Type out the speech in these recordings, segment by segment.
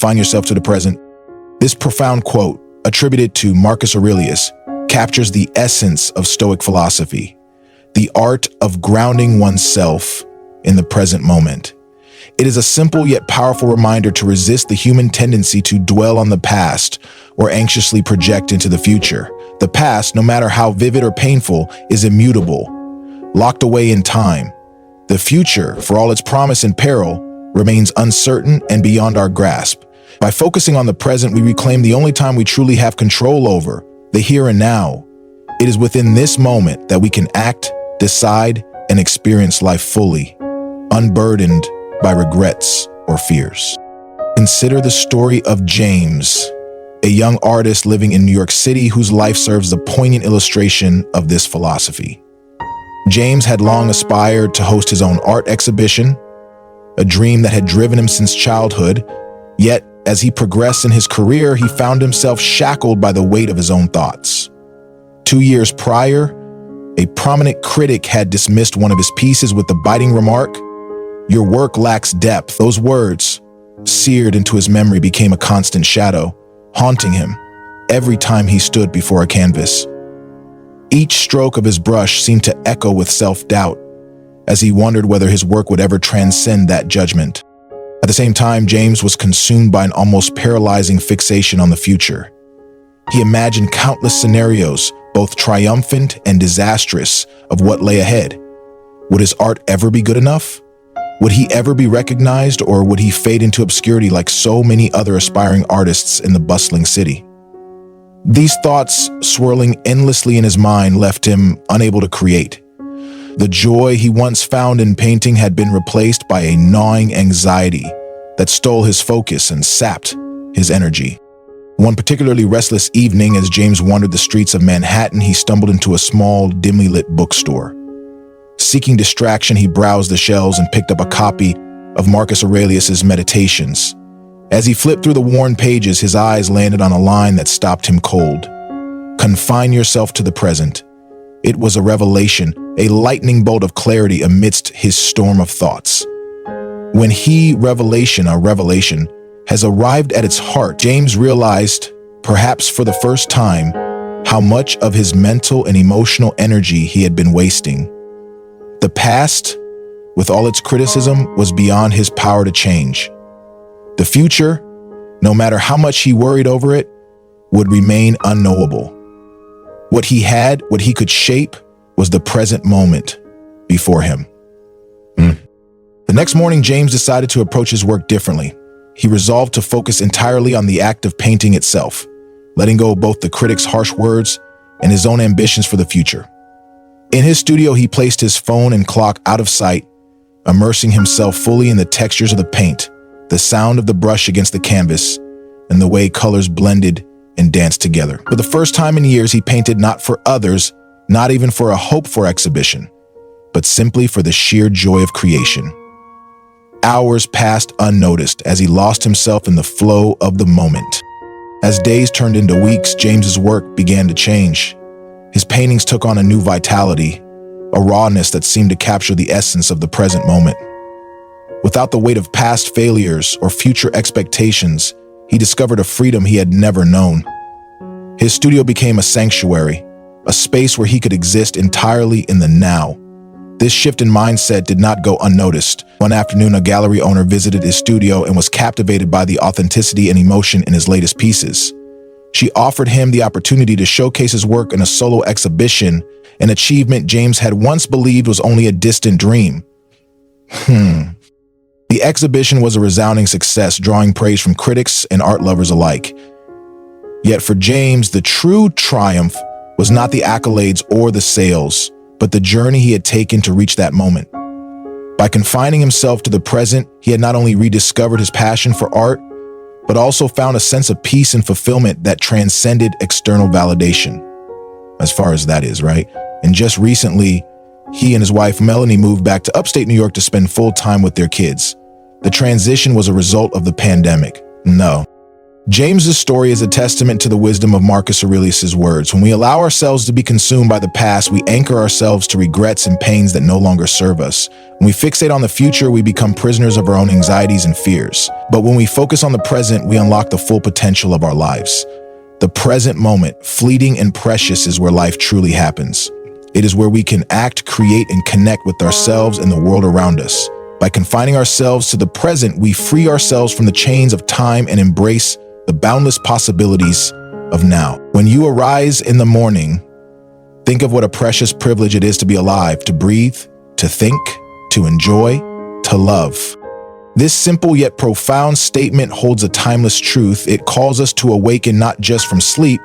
confine yourself to the present. This profound quote, attributed to Marcus Aurelius, captures the essence of Stoic philosophy, the art of grounding oneself in the present moment. It is a simple yet powerful reminder to resist the human tendency to dwell on the past or anxiously project into the future. The past, no matter how vivid or painful, is immutable, locked away in time. The future, for all its promise and peril, remains uncertain and beyond our grasp. By focusing on the present, we reclaim the only time we truly have control over, the here and now. It is within this moment that we can act, decide, and experience life fully, unburdened by regrets or fears. Consider the story of James, a young artist living in New York City whose life serves as a poignant illustration of this philosophy. James had long aspired to host his own art exhibition, a dream that had driven him since childhood. Yet, as he progressed in his career, he found himself shackled by the weight of his own thoughts. 2 years prior, a prominent critic had dismissed one of his pieces with the biting remark, "Your work lacks depth." Those words, seared into his memory, became a constant shadow, haunting him every time he stood before a canvas. Each stroke of his brush seemed to echo with self-doubt, as he wondered whether his work would ever transcend that judgment. At the same time, James was consumed by an almost paralyzing fixation on the future. He imagined countless scenarios, both triumphant and disastrous, of what lay ahead. Would his art ever be good enough? Would he ever be recognized, or would he fade into obscurity like so many other aspiring artists in the bustling city? These thoughts, swirling endlessly in his mind, left him unable to create. The joy he once found in painting had been replaced by a gnawing anxiety that stole his focus and sapped his energy. One particularly restless evening, as James wandered the streets of Manhattan, he stumbled into a small, dimly lit bookstore. Seeking distraction, he browsed the shelves and picked up a copy of Marcus Aurelius's Meditations. As he flipped through the worn pages, his eyes landed on a line that stopped him cold. "Confine yourself to the present." It was a revelation, a lightning bolt of clarity amidst his storm of thoughts. When a revelation, has arrived at its heart, James realized, perhaps for the first time, how much of his mental and emotional energy he had been wasting. The past, with all its criticism, was beyond his power to change. The future, no matter how much he worried over it, would remain unknowable. What he could shape, was the present moment before him. The next morning, James decided to approach his work differently. He resolved to focus entirely on the act of painting itself, letting go of both the critic's harsh words and his own ambitions for the future. In his studio, he placed his phone and clock out of sight, immersing himself fully in the textures of the paint, the sound of the brush against the canvas, and the way colors blended and danced together. For the first time in years, he painted not for others, not even for a hoped-for exhibition, but simply for the sheer joy of creation. Hours passed unnoticed as he lost himself in the flow of the moment. As days turned into weeks, James's work began to change. His paintings took on a new vitality, a rawness that seemed to capture the essence of the present moment. Without the weight of past failures or future expectations, he discovered a freedom he had never known. His studio became a sanctuary, a space where he could exist entirely in the now. This shift in mindset did not go unnoticed. One afternoon, a gallery owner visited his studio and was captivated by the authenticity and emotion in his latest pieces. She offered him the opportunity to showcase his work in a solo exhibition, an achievement James had once believed was only a distant dream. The exhibition was a resounding success, drawing praise from critics and art lovers alike. Yet for James, the true triumph was not the accolades or the sales, but the journey he had taken to reach that moment. By confining himself to the present, he had not only rediscovered his passion for art, but also found a sense of peace and fulfillment that transcended external validation. As far as that is, right? And just recently, he and his wife Melanie moved back to upstate New York to spend full time with their kids. The transition was a result of the pandemic. No, James's story is a testament to the wisdom of Marcus Aurelius's words. When we allow ourselves to be consumed by the past, we anchor ourselves to regrets and pains that no longer serve us. When we fixate on the future, we become prisoners of our own anxieties and fears. But when we focus on the present, we unlock the full potential of our lives. The present moment, fleeting and precious, is where life truly happens. It is where we can act, create, and connect with ourselves and the world around us. By confining ourselves to the present, we free ourselves from the chains of time and embrace the boundless possibilities of now. When you arise in the morning, think of what a precious privilege it is to be alive, to breathe, to think, to enjoy, to love. This simple yet profound statement holds a timeless truth. It calls us to awaken not just from sleep,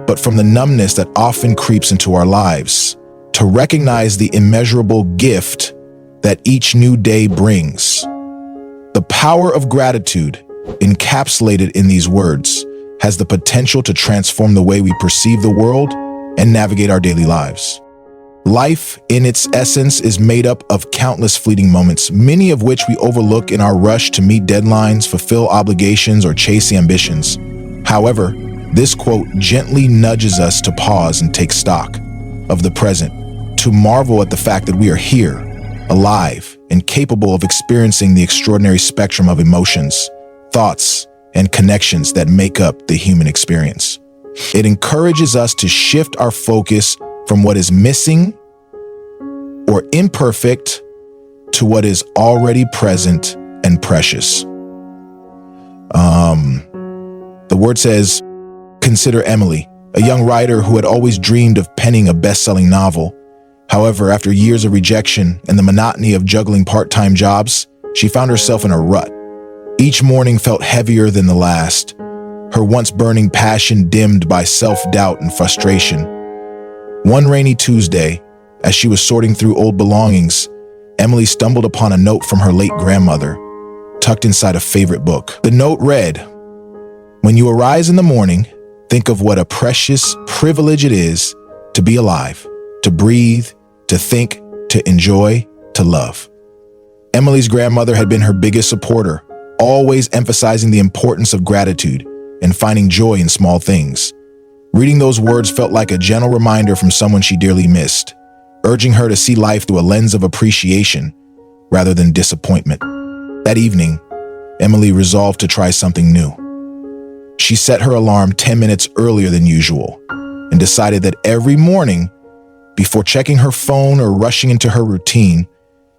but from the numbness that often creeps into our lives, to recognize the immeasurable gift that each new day brings. The power of gratitude, encapsulated in these words, has the potential to transform the way we perceive the world and navigate our daily lives. Life, in its essence, is made up of countless fleeting moments, many of which we overlook in our rush to meet deadlines, fulfill obligations, or chase ambitions. However, this quote gently nudges us to pause and take stock of the present, to marvel at the fact that we are here, alive, and capable of experiencing the extraordinary spectrum of emotions, thoughts, and connections that make up the human experience. It encourages us to shift our focus from what is missing or imperfect to what is already present and precious. The word says, consider Emily, a young writer who had always dreamed of penning a best-selling novel. However, after years of rejection and the monotony of juggling part-time jobs, she found herself in a rut. Each morning felt heavier than the last, her once burning passion dimmed by self-doubt and frustration. One rainy Tuesday, as she was sorting through old belongings, Emily stumbled upon a note from her late grandmother, tucked inside a favorite book. The note read, "When you arise in the morning, think of what a precious privilege it is to be alive, to breathe, to think, to enjoy, to love." Emily's grandmother had been her biggest supporter, always emphasizing the importance of gratitude and finding joy in small things. Reading those words felt like a gentle reminder from someone she dearly missed, urging her to see life through a lens of appreciation rather than disappointment. That evening, Emily resolved to try something new. She set her alarm 10 minutes earlier than usual and decided that every morning, before checking her phone or rushing into her routine,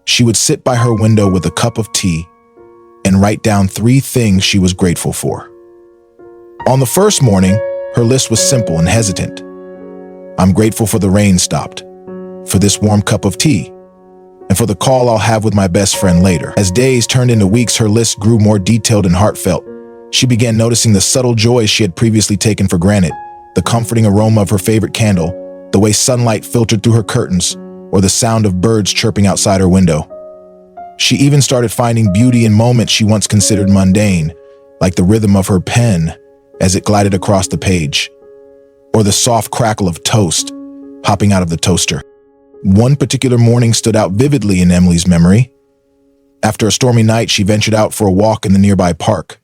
she would sit by her window with a cup of tea and write down 3 things she was grateful for. On the first morning, her list was simple and hesitant. I'm grateful for the rain stopped, for this warm cup of tea, and for the call I'll have with my best friend later. As days turned into weeks, her list grew more detailed and heartfelt. She began noticing the subtle joys she had previously taken for granted, the comforting aroma of her favorite candle, the way sunlight filtered through her curtains, or the sound of birds chirping outside her window. She even started finding beauty in moments she once considered mundane, like the rhythm of her pen as it glided across the page, or the soft crackle of toast popping out of the toaster. One particular morning stood out vividly in Emily's memory. After a stormy night, she ventured out for a walk in the nearby park.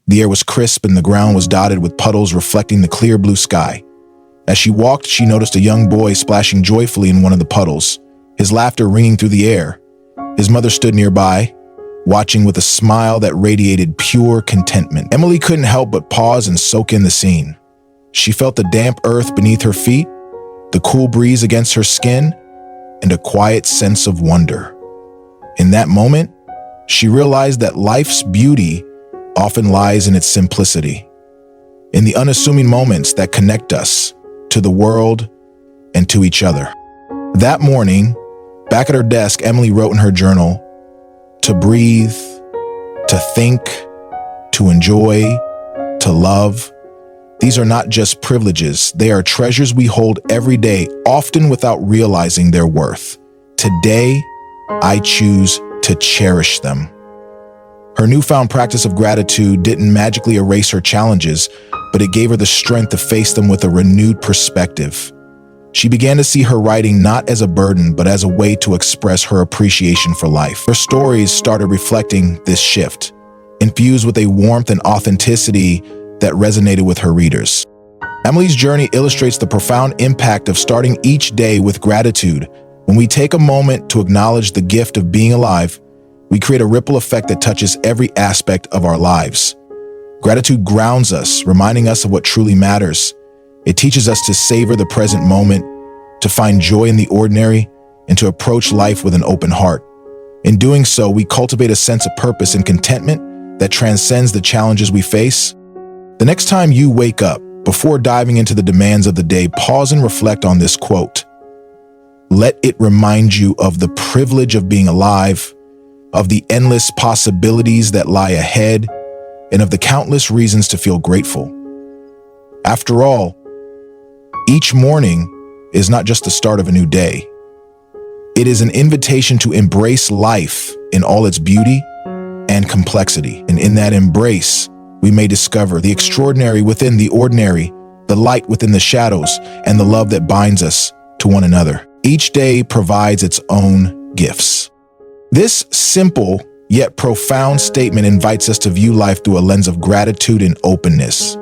The air was crisp and the ground was dotted with puddles reflecting the clear blue sky. As she walked, she noticed a young boy splashing joyfully in one of the puddles, his laughter ringing through the air. His mother stood nearby, watching with a smile that radiated pure contentment. Emily couldn't help but pause and soak in the scene. She felt the damp earth beneath her feet, the cool breeze against her skin, and a quiet sense of wonder. In that moment, she realized that life's beauty often lies in its simplicity, in the unassuming moments that connect us to the world and to each other. That morning, back at her desk, Emily wrote in her journal, to breathe, to think, to enjoy, to love. These are not just privileges, they are treasures we hold every day, often without realizing their worth. Today, I choose to cherish them. Her newfound practice of gratitude didn't magically erase her challenges, but it gave her the strength to face them with a renewed perspective. She began to see her writing not as a burden, but as a way to express her appreciation for life. Her stories started reflecting this shift. Infused with a warmth and authenticity that resonated with her readers. Emily's journey illustrates the profound impact of starting each day with gratitude. When we take a moment to acknowledge the gift of being alive, we create a ripple effect that touches every aspect of our lives. Gratitude grounds us, reminding us of what truly matters. It teaches us to savor the present moment, to find joy in the ordinary, and to approach life with an open heart. In doing so, we cultivate a sense of purpose and contentment that transcends the challenges we face. The next time you wake up, before diving into the demands of the day, pause and reflect on this quote. Let it remind you of the privilege of being alive, of the endless possibilities that lie ahead, and of the countless reasons to feel grateful. After all, each morning is not just the start of a new day. It is an invitation to embrace life in all its beauty and complexity. And in that embrace, we may discover the extraordinary within the ordinary, the light within the shadows, and the love that binds us to one another. Each day provides its own gifts. This simple yet profound statement invites us to view life through a lens of gratitude and openness.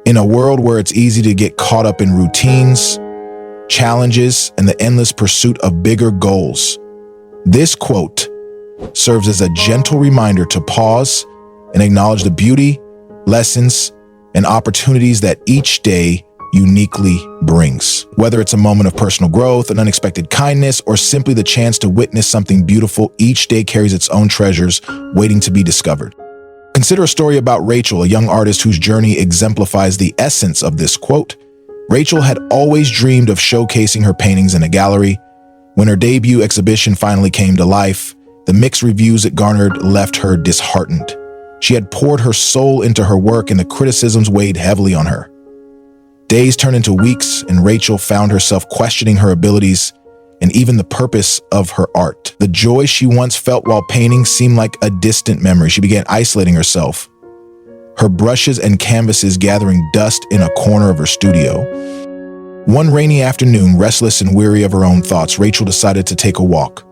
In a world where it's easy to get caught up in routines, challenges, and the endless pursuit of bigger goals, this quote serves as a gentle reminder to pause and acknowledge the beauty, lessons, and opportunities that each day uniquely brings. Whether it's a moment of personal growth, an unexpected kindness, or simply the chance to witness something beautiful, each day carries its own treasures waiting to be discovered. Consider a story about Rachel, a young artist whose journey exemplifies the essence of this quote. Rachel had always dreamed of showcasing her paintings in a gallery. When her debut exhibition finally came to life, the mixed reviews it garnered left her disheartened. She had poured her soul into her work, and the criticisms weighed heavily on her. Days turned into weeks, and Rachel found herself questioning her abilities and even the purpose of her art. The joy she once felt while painting seemed like a distant memory. She began isolating herself, her brushes and canvases gathering dust in a corner of her studio. One rainy afternoon, restless and weary of her own thoughts, Rachel decided to take a walk.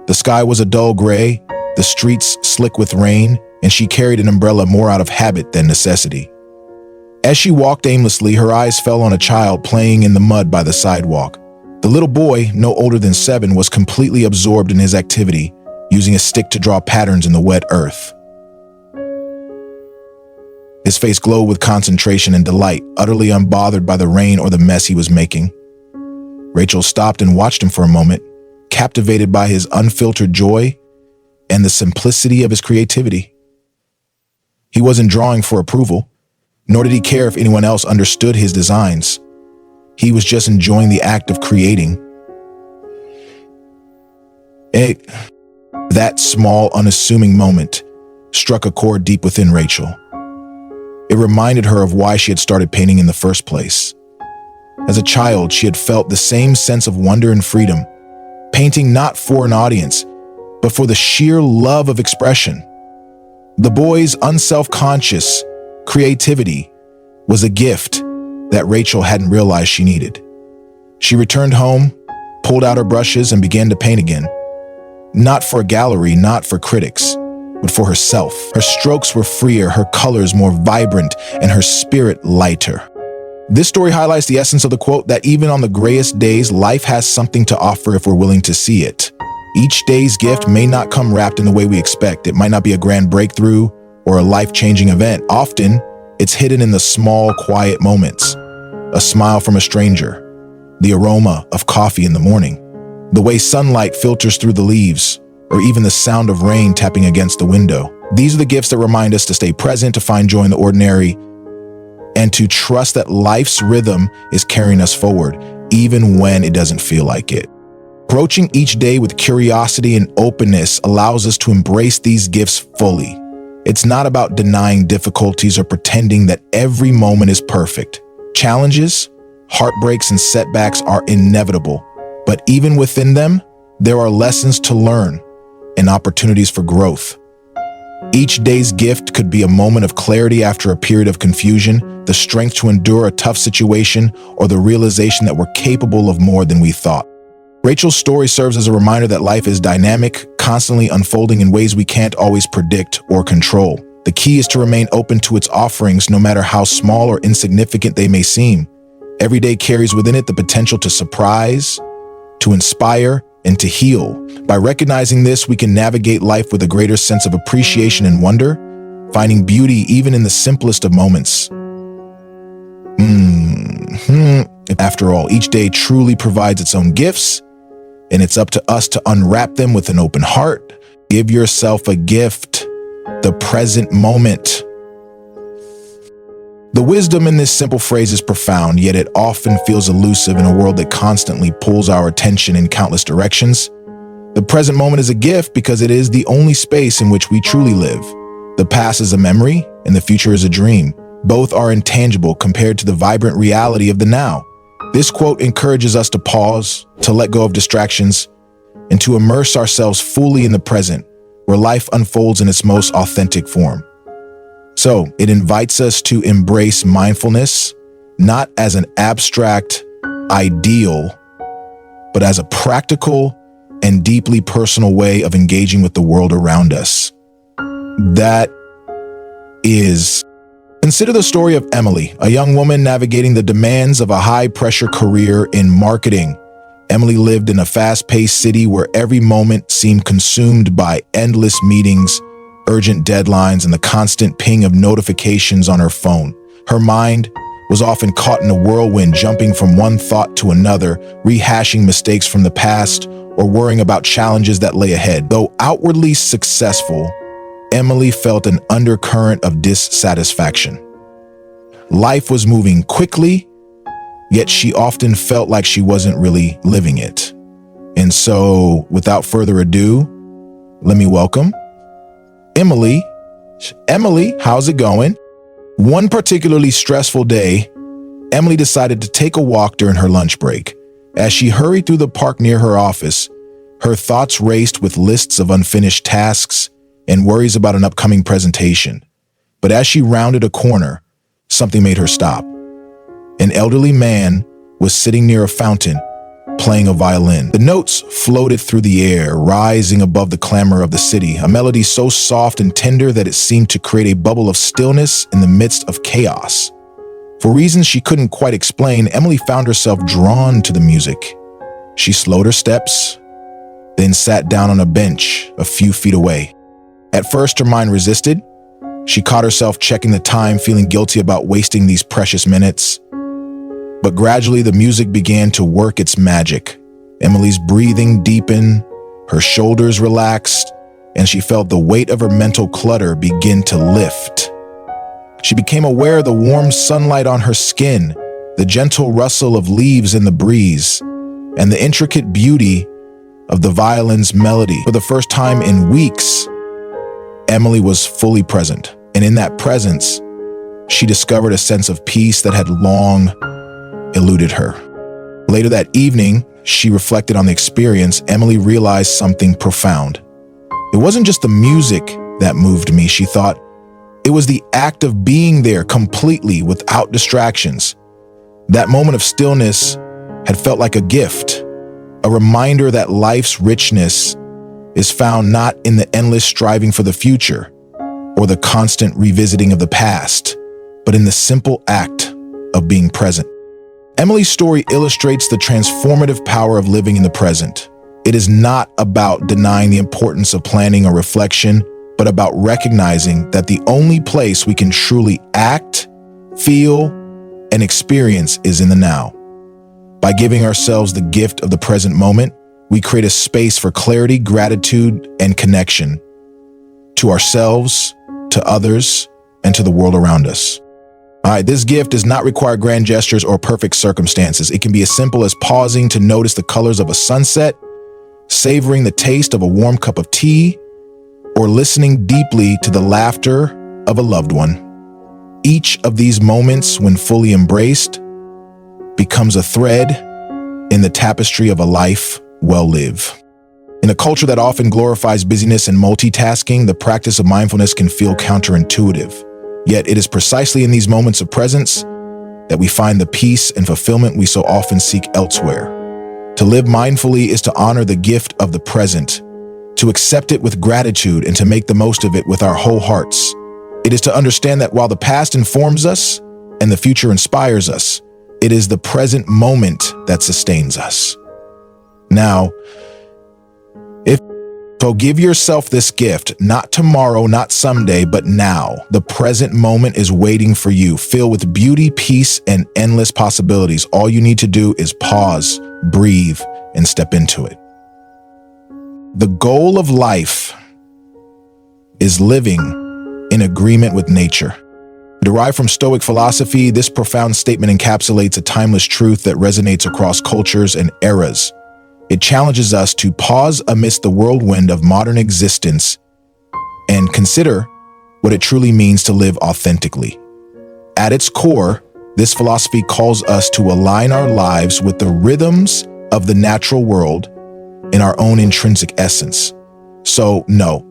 The sky was a dull gray, the streets slick with rain, and she carried an umbrella more out of habit than necessity. As she walked aimlessly, her eyes fell on a child playing in the mud by the sidewalk. The little boy, no older than 7, was completely absorbed in his activity, using a stick to draw patterns in the wet earth. His face glowed with concentration and delight, utterly unbothered by the rain or the mess he was making. Rachel stopped and watched him for a moment, captivated by his unfiltered joy and the simplicity of his creativity. He wasn't drawing for approval, nor did he care if anyone else understood his designs. He was just enjoying the act of creating. That small, unassuming moment struck a chord deep within Rachel. It reminded her of why she had started painting in the first place. As a child, she had felt the same sense of wonder and freedom, painting not for an audience, but for the sheer love of expression. The boy's unself-conscious creativity was a gift that Rachel hadn't realized she needed. She returned home, pulled out her brushes, and began to paint again. Not for a gallery, not for critics, but for herself. Her strokes were freer, her colors more vibrant, and her spirit lighter. This story highlights the essence of the quote that even on the grayest days, life has something to offer if we're willing to see it. Each day's gift may not come wrapped in the way we expect. It might not be a grand breakthrough or a life-changing event. Often, it's hidden in the small, quiet moments. A smile from a stranger, the aroma of coffee in the morning, the way sunlight filters through the leaves, or even the sound of rain tapping against the window. These are the gifts that remind us to stay present, to find joy in the ordinary, and to trust that life's rhythm is carrying us forward, even when it doesn't feel like it. Approaching each day with curiosity and openness allows us to embrace these gifts fully. It's not about denying difficulties or pretending that every moment is perfect. Challenges, heartbreaks, and setbacks are inevitable, but even within them, there are lessons to learn and opportunities for growth. Each day's gift could be a moment of clarity after a period of confusion, the strength to endure a tough situation, or the realization that we're capable of more than we thought. Rachel's story serves as a reminder that life is dynamic, constantly unfolding in ways we can't always predict or control. The key is to remain open to its offerings, no matter how small or insignificant they may seem. Every day carries within it the potential to surprise, to inspire, and to heal. By recognizing this, we can navigate life with a greater sense of appreciation and wonder, finding beauty even in the simplest of moments. After all, each day truly provides its own gifts, and it's up to us to unwrap them with an open heart. Give yourself a gift, the present moment. The wisdom in this simple phrase is profound, yet it often feels elusive in a world that constantly pulls our attention in countless directions. The present moment is a gift because it is the only space in which we truly live. The past is a memory, and the future is a dream. Both are intangible compared to the vibrant reality of the now. This quote encourages us to pause, to let go of distractions, and to immerse ourselves fully in the present, where life unfolds in its most authentic form. So, it invites us to embrace mindfulness, not as an abstract ideal, but as a practical and deeply personal way of engaging with the world around us. Consider the story of Emily, a young woman navigating the demands of a high-pressure career in marketing. Emily lived in a fast-paced city where every moment seemed consumed by endless meetings, urgent deadlines, and the constant ping of notifications on her phone. Her mind was often caught in a whirlwind, jumping from one thought to another, rehashing mistakes from the past, or worrying about challenges that lay ahead. Though outwardly successful, Emily felt an undercurrent of dissatisfaction. Life was moving quickly, yet she often felt like she wasn't really living it. And so, without further ado, let me welcome Emily. Emily, how's it going? One particularly stressful day, Emily decided to take a walk during her lunch break. As she hurried through the park near her office, her thoughts raced with lists of unfinished tasks and worries about an upcoming presentation. But as she rounded a corner, something made her stop. An elderly man was sitting near a fountain, playing a violin. The notes floated through the air, rising above the clamor of the city, a melody so soft and tender that it seemed to create a bubble of stillness in the midst of chaos. For reasons she couldn't quite explain, Emily found herself drawn to the music. She slowed her steps, then sat down on a bench a few feet away. At first, her mind resisted. She caught herself checking the time, feeling guilty about wasting these precious minutes. But gradually, the music began to work its magic. Emily's breathing deepened, her shoulders relaxed, and she felt the weight of her mental clutter begin to lift. She became aware of the warm sunlight on her skin, the gentle rustle of leaves in the breeze, and the intricate beauty of the violin's melody. For the first time in weeks, Emily was fully present, and in that presence, she discovered a sense of peace that had long eluded her. Later that evening, she reflected on the experience. Emily realized something profound. It wasn't just the music that moved me, she thought. It was the act of being there completely without distractions. That moment of stillness had felt like a gift, a reminder that life's richness is found not in the endless striving for the future or the constant revisiting of the past, but in the simple act of being present. Emily's story illustrates the transformative power of living in the present. It is not about denying the importance of planning or reflection, but about recognizing that the only place we can truly act, feel, and experience is in the now. By giving ourselves the gift of the present moment, we create a space for clarity, gratitude, and connection to ourselves, to others, and to the world around us. All right, this gift does not require grand gestures or perfect circumstances. It can be as simple as pausing to notice the colors of a sunset, savoring the taste of a warm cup of tea, or listening deeply to the laughter of a loved one. Each of these moments, when fully embraced, becomes a thread in the tapestry of a life well lived. In a culture that often glorifies busyness and multitasking, the practice of mindfulness can feel counterintuitive. Yet it is precisely in these moments of presence that we find the peace and fulfillment we so often seek elsewhere. To live mindfully is to honor the gift of the present, to accept it with gratitude, and to make the most of it with our whole hearts. It is to understand that while the past informs us and the future inspires us, it is the present moment that sustains us. Now, give yourself this gift, not tomorrow, not someday, but now. The present moment is waiting for you, filled with beauty, peace, and endless possibilities. All you need to do is pause, breathe, and step into it. The goal of life is living in agreement with nature. Derived from Stoic philosophy, this profound statement encapsulates a timeless truth that resonates across cultures and eras. It challenges us to pause amidst the whirlwind of modern existence and consider what it truly means to live authentically. At its core, this philosophy calls us to align our lives with the rhythms of the natural world in our own intrinsic essence. So no,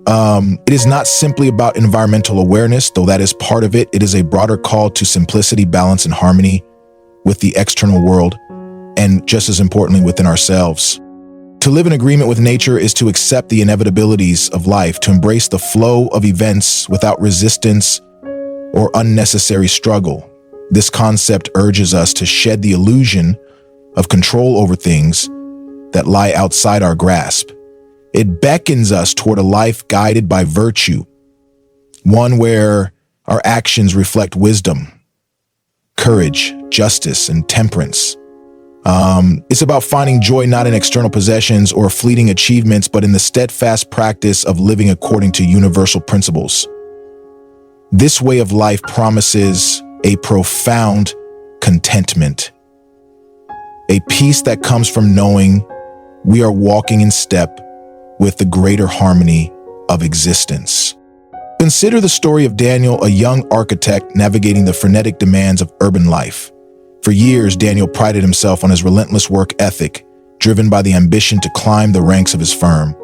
it is not simply about environmental awareness, though that is part of it. It is a broader call to simplicity, balance, and harmony with the external world, and just as importantly, within ourselves. To live in agreement with nature is to accept the inevitabilities of life, to embrace the flow of events without resistance or unnecessary struggle. This concept urges us to shed the illusion of control over things that lie outside our grasp. It beckons us toward a life guided by virtue, one where our actions reflect wisdom, courage, justice, and temperance. It's about finding joy not in external possessions or fleeting achievements, but in the steadfast practice of living according to universal principles. This way of life promises a profound contentment, a peace that comes from knowing we are walking in step with the greater harmony of existence. Consider the story of Daniel, a young architect navigating the frenetic demands of urban life. For years, Daniel prided himself on his relentless work ethic, driven by the ambition to climb the ranks of his firm.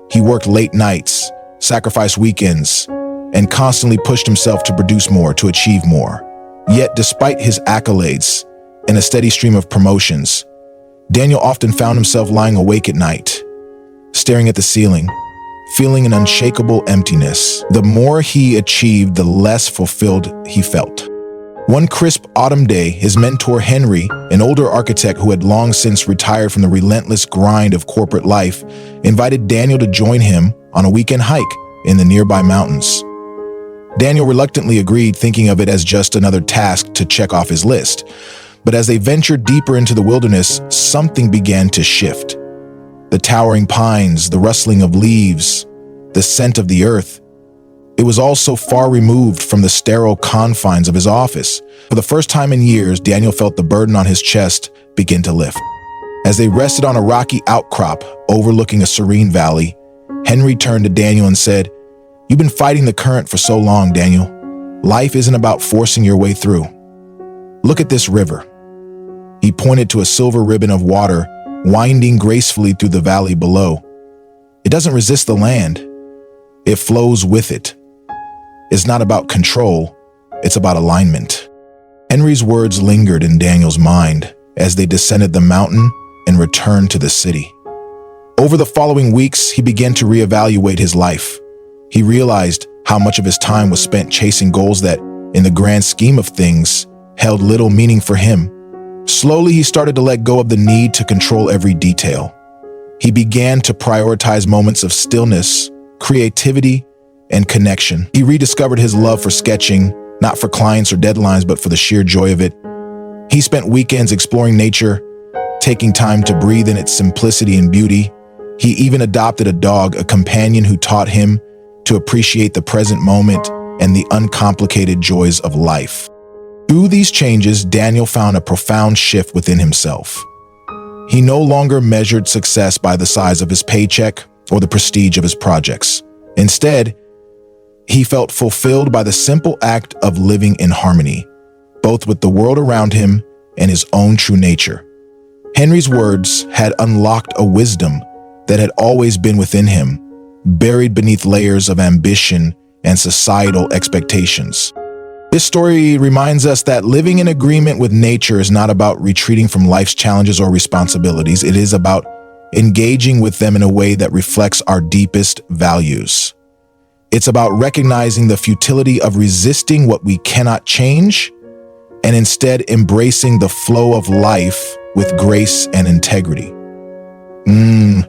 He worked late nights, sacrificed weekends, and constantly pushed himself to produce more, to achieve more. Yet, despite his accolades and a steady stream of promotions, Daniel often found himself lying awake at night, staring at the ceiling, feeling an unshakable emptiness. The more he achieved, the less fulfilled he felt. One crisp autumn day, his mentor Henry, an older architect who had long since retired from the relentless grind of corporate life, invited Daniel to join him on a weekend hike in the nearby mountains. Daniel reluctantly agreed, thinking of it as just another task to check off his list. But as they ventured deeper into the wilderness, something began to shift. The towering pines, the rustling of leaves, the scent of the earth. It was all so far removed from the sterile confines of his office. For the first time in years, Daniel felt the burden on his chest begin to lift. As they rested on a rocky outcrop overlooking a serene valley, Henry turned to Daniel and said, "You've been fighting the current for so long, Daniel. Life isn't about forcing your way through. Look at this river." He pointed to a silver ribbon of water winding gracefully through the valley below. It doesn't resist the land. It flows with it. It's not about control, it's about alignment. Henry's words lingered in Daniel's mind as they descended the mountain and returned to the city. Over the following weeks, he began to reevaluate his life. He realized how much of his time was spent chasing goals that, in the grand scheme of things, held little meaning for him. Slowly, he started to let go of the need to control every detail. He began to prioritize moments of stillness, creativity, and connection. He rediscovered his love for sketching, not for clients or deadlines, but for the sheer joy of it. He spent weekends exploring nature, taking time to breathe in its simplicity and beauty. He even adopted a dog, a companion who taught him to appreciate the present moment and the uncomplicated joys of life. Through these changes, Daniel found a profound shift within himself. He no longer measured success by the size of his paycheck or the prestige of his projects. Instead, he felt fulfilled by the simple act of living in harmony, both with the world around him and his own true nature. Henry's words had unlocked a wisdom that had always been within him, buried beneath layers of ambition and societal expectations. This story reminds us that living in agreement with nature is not about retreating from life's challenges or responsibilities. It is about engaging with them in a way that reflects our deepest values. It's about recognizing the futility of resisting what we cannot change and instead embracing the flow of life with grace and integrity.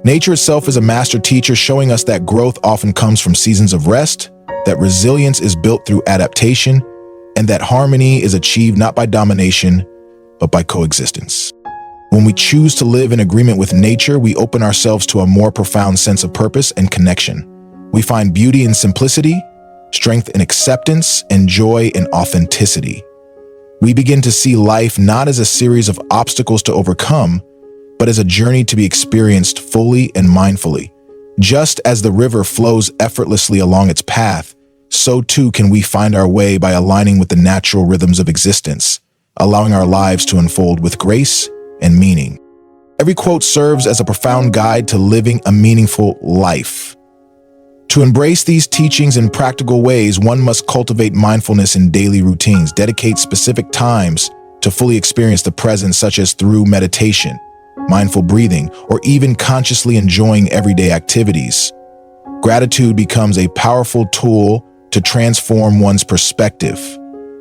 Nature itself is a master teacher, showing us that growth often comes from seasons of rest, that resilience is built through adaptation, and that harmony is achieved not by domination, but by coexistence. When we choose to live in agreement with nature, we open ourselves to a more profound sense of purpose and connection. We find beauty in simplicity, strength in acceptance, and joy in authenticity. We begin to see life not as a series of obstacles to overcome, but as a journey to be experienced fully and mindfully. Just as the river flows effortlessly along its path, so too can we find our way by aligning with the natural rhythms of existence, allowing our lives to unfold with grace and meaning. Every quote serves as a profound guide to living a meaningful life. To embrace these teachings in practical ways, one must cultivate mindfulness in daily routines, dedicate specific times to fully experience the present, such as through meditation, mindful breathing, or even consciously enjoying everyday activities. Gratitude becomes a powerful tool to transform one's perspective.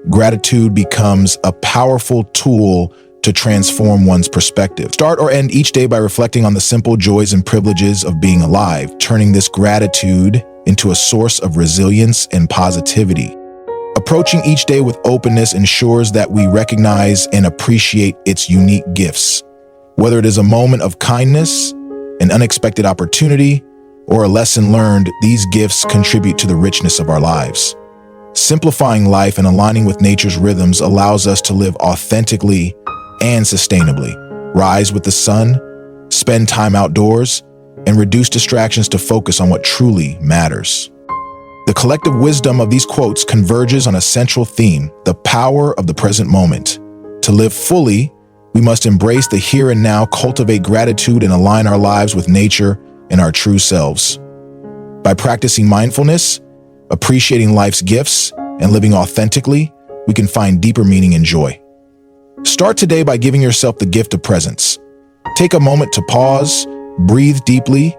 Gratitude becomes a powerful tool to transform one's perspective. Start or end each day by reflecting on the simple joys and privileges of being alive, turning this gratitude into a source of resilience and positivity. Approaching each day with openness ensures that we recognize and appreciate its unique gifts. Whether it is a moment of kindness, an unexpected opportunity, or a lesson learned, these gifts contribute to the richness of our lives. Simplifying life and aligning with nature's rhythms allows us to live authentically and sustainably, rise with the sun, spend time outdoors, and reduce distractions to focus on what truly matters. The collective wisdom of these quotes converges on a central theme: the power of the present moment. To live fully, we must embrace the here and now, cultivate gratitude, and align our lives with nature and our true selves. By practicing mindfulness, appreciating life's gifts, and living authentically, we can find deeper meaning and joy. Start today by giving yourself the gift of presence. Take a moment to pause, breathe deeply,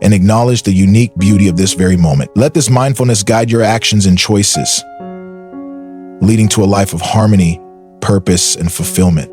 and acknowledge the unique beauty of this very moment. Let this mindfulness guide your actions and choices, leading to a life of harmony, purpose, and fulfillment.